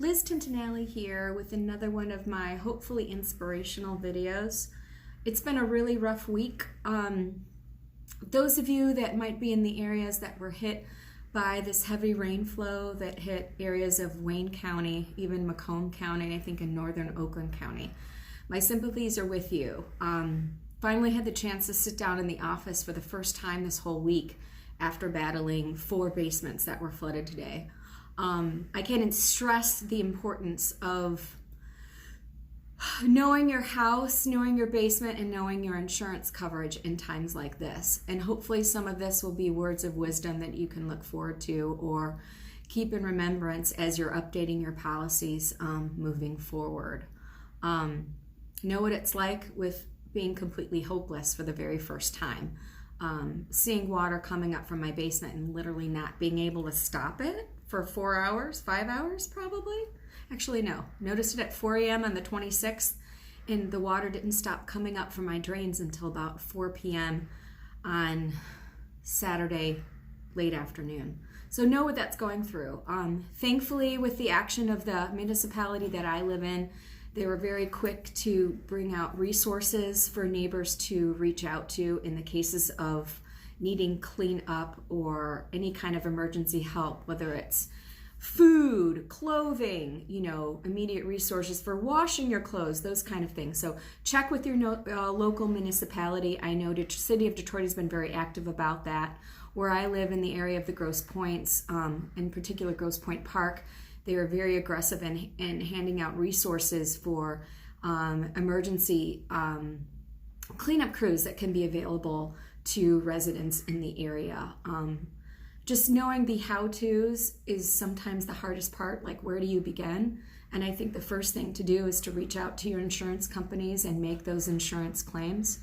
Liz Tintinelli here with another one of my hopefully inspirational videos. It's been a really rough week. Those of you that might be in the areas that were hit by this heavy rain flow that hit areas of Wayne County, even Macomb County, and I think in northern Oakland County, my sympathies are with you. Finally had the chance to sit down in the office for the first time this whole week after battling 4 basements that were flooded today. I can't stress the importance of knowing your house, knowing your basement, and knowing your insurance coverage in times like this. And hopefully some of this will be words of wisdom that you can look forward to or keep in remembrance as you're updating your policies moving forward. Know what it's like with being completely hopeless for the very first time. Seeing water coming up from my basement and literally not being able to stop it for 4 hours, 5 hours probably. Actually, no. Noticed it at 4 a.m. on the 26th, and the water didn't stop coming up from my drains until about 4 p.m. on Saturday late afternoon. So know what that's going through. Thankfully, with the action of the municipality that I live in, they were very quick to bring out resources for neighbors to reach out to in the cases of needing cleanup or any kind of emergency help, whether it's food, clothing, immediate resources for washing your clothes, those kind of things. So check with your local municipality. I know the city of Detroit has been very active about that. Where I live in the area of the Grosse Pointes, in particular Grosse Pointe Park, they are very aggressive in handing out resources for emergency cleanup crews that can be available to residents in the area. Just knowing the how-tos is sometimes the hardest part, like where do you begin? And I think the first thing to do is to reach out to your insurance companies and make those insurance claims.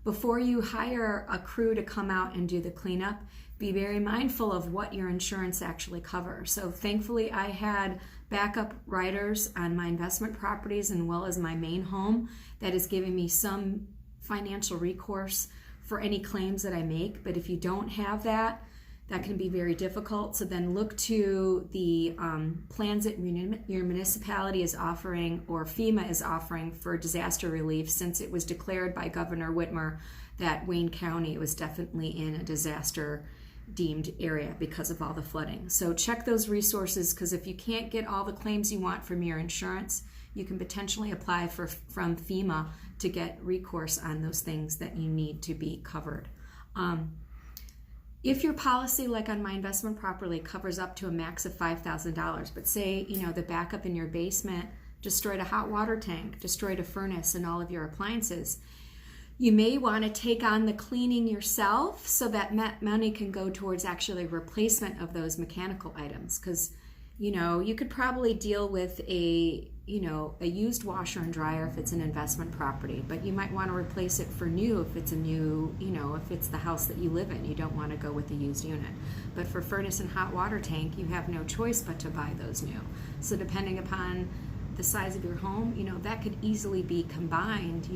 Before you hire a crew to come out and do the cleanup, be very mindful of what your insurance actually covers. So thankfully I had backup riders on my investment properties as well as my main home that is giving me some financial recourse for any claims that I make. But if you don't have that, that can be very difficult. So then look to the plans that your municipality is offering or FEMA is offering for disaster relief, since it was declared by Governor Whitmer that Wayne County was definitely in a disaster deemed area because of all the flooding. So check those resources, because if you can't get all the claims you want from your insurance, you can potentially apply from FEMA to get recourse on those things that you need to be covered. If your policy, like on my investment property, covers up to a max of $5,000, but say, the backup in your basement destroyed a hot water tank, destroyed a furnace and all of your appliances, you may want to take on the cleaning yourself so that money can go towards actually replacement of those mechanical items. Because, you could probably deal with a used washer and dryer if it's an investment property, but you might want to replace it for new if it's a new, if it's the house that you live in. You don't want to go with the used unit. But for furnace and hot water tank, you have no choice but to buy those new. So depending upon the size of your home, that could easily be combined,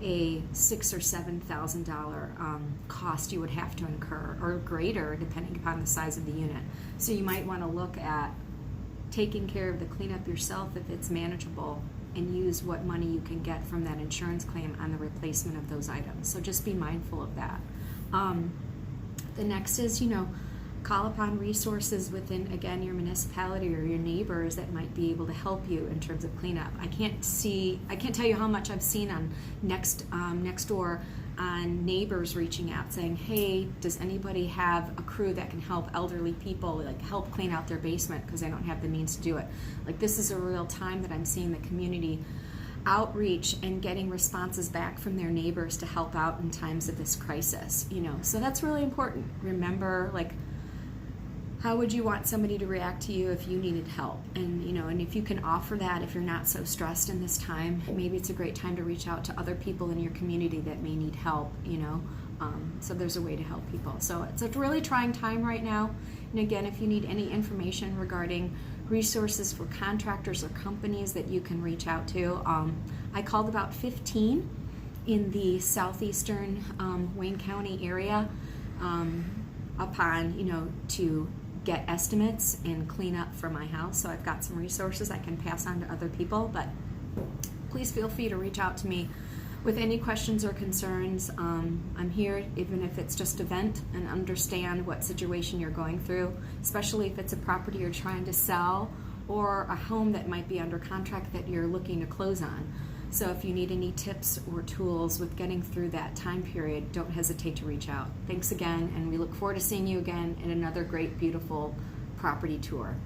a $6,000 or $7,000 cost you would have to incur, or greater depending upon the size of the unit. So you might want to look at taking care of the cleanup yourself if it's manageable, and use what money you can get from that insurance claim on the replacement of those items. So just be mindful of that. The next is, call upon resources within, again, your municipality or your neighbors that might be able to help you in terms of cleanup. I can't tell you how much I've seen on Nextdoor on neighbors reaching out saying, hey, does anybody have a crew that can help elderly people, help clean out their basement because they don't have the means to do it. This is a real time that I'm seeing the community outreach and getting responses back from their neighbors to help out in times of this crisis, So that's really important. Remember, how would you want somebody to react to you if you needed help? And and if you can offer that, if you're not so stressed in this time, maybe it's a great time to reach out to other people in your community that may need help, so there's a way to help people. So it's a really trying time right now. And again, if you need any information regarding resources for contractors or companies that you can reach out to, I called about 15 in the southeastern Wayne County area upon, to get estimates and clean up for my house. So I've got some resources I can pass on to other people, but please feel free to reach out to me with any questions or concerns. I'm here even if it's just a vent and understand what situation you're going through, especially if it's a property you're trying to sell or a home that might be under contract that you're looking to close on. So if you need any tips or tools with getting through that time period, don't hesitate to reach out. Thanks again, and we look forward to seeing you again in another great, beautiful property tour.